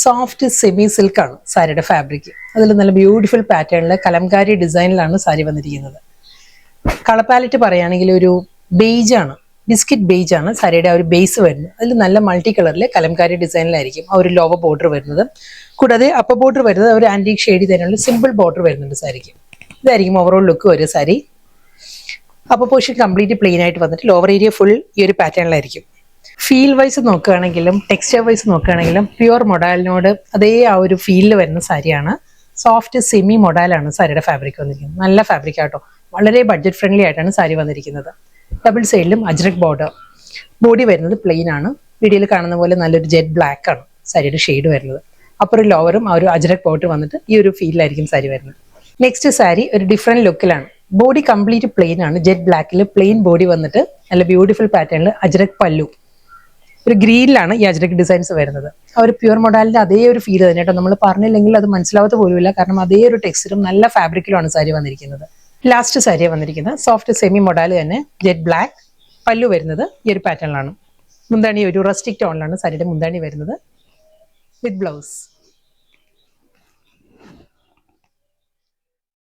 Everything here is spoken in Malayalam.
സോഫ്റ്റ് സെമി സിൽക്കാണ് സാരിയുടെ ഫാബ്രിക്. അതിൽ നല്ല ബ്യൂട്ടിഫുൾ പാറ്റേണിൽ കലംകാരി ഡിസൈനിലാണ് സാരി വന്നിരിക്കുന്നത്. കളർ പാലറ്റ് പറയുകയാണെങ്കിൽ ഒരു ബേജ് ആണ്, ബിസ്ക്കറ്റ് ബേജ് ആണ് സാരിയുടെ ആ ഒരു ബേസ് വരുന്നത്. അതിൽ നല്ല മൾട്ടി കളറിൽ കലംകാരി ഡിസൈനിലായിരിക്കും ആ ഒരു ലോവർ ബോർഡർ വരുന്നത്. കൂടാതെ അപ്പർ ബോർഡർ വരുന്നത് ഒരു ആന്റിക് ഷെയ്ഡ് തന്നെയുള്ള സിമ്പിൾ ബോർഡർ വരുന്നുണ്ട് സാരിക്ക്. ഇതായിരിക്കും ഓവറോൾ ലുക്ക് വരും sari. Upper portion complete plain ആയിട്ട് വന്നിട്ട് ലോവർ ഏരിയ ഫുൾ ഈ ഒരു പാറ്റേണിലായിരിക്കും. ഫീൽ വൈസ് നോക്കുകയാണെങ്കിലും ടെക്സ്ചർ വൈസ് നോക്കുകയാണെങ്കിലും പ്യുവർ മൊഡാലിനോട് അതേ ആ ഒരു ഫീലിൽ വരുന്ന സാരിയാണ്. സോഫ്റ്റ് സെമി മൊഡാലാണ് സാരിയുടെ ഫാബ്രിക് വന്നിരിക്കുന്നത്. നല്ല ഫാബ്രിക് ആട്ടോ, വളരെ ബഡ്ജറ്റ് ഫ്രണ്ട്ലി ആയിട്ടാണ് സാരി വന്നിരിക്കുന്നത്. ഡബിൾ സൈഡിലും അജ്രക് ബോർഡർ. ബോഡി വരുന്നത് പ്ലെയിൻ ആണ്. വീഡിയോയിൽ കാണുന്ന പോലെ നല്ലൊരു ജെറ്റ് ബ്ലാക്ക് ആണ് സാരിയുടെ ഷെയ്ഡ് വരുന്നത്. അപ്പുറം ലോവറും ആ ഒരു അജ്രക് ബോർഡർ വന്നിട്ട് ഈ ഒരു ഫീലിലായിരിക്കും സാരി വരുന്നത്. നെക്സ്റ്റ് സാരി ഒരു ഡിഫറെന്റ് ലുക്കിലാണ്. ബോഡി കംപ്ലീറ്റ് പ്ലെയിൻ ആണ്, ജെറ്റ് ബ്ലാക്കിൽ പ്ലെയിൻ ബോഡി വന്നിട്ട് നല്ല ബ്യൂട്ടിഫുൾ പാറ്റേണിൽ അജ്രക് പല്ലു. ഒരു ഗ്രീനിലാണ് ഈ അജ്രക് ഡിസൈൻസ് വരുന്നത്. ആ ഒരു പ്യുവർ മൊഡാലിന്റെ അതേ ഒരു ഫീൽ തന്നെ കേട്ടോ. നമ്മൾ പറഞ്ഞില്ലെങ്കിൽ അത് മനസ്സിലാവാത്ത പോലുമില്ല, കാരണം അതേ ഒരു ടെക്സ്ചറും നല്ല ഫാബ്രിക്കിലുമാണ് സാരി വന്നിരിക്കുന്നത്. ലാസ്റ്റ് സാരിയാണ് വന്നിരിക്കുന്നത് സോഫ്റ്റ് സെമി മൊഡാൽ തന്നെ, ജെറ്റ് ബ്ലാക്ക്. പല്ലു വരുന്നത് ഈ ഒരു പാറ്റേണിലാണ്. മുന്താണി ഒരു റസ്റ്റിക് ടോണിലാണ് സാരിയുടെ മുന്താണി വരുന്നത് വിത്ത് ബ്ലൗസ്.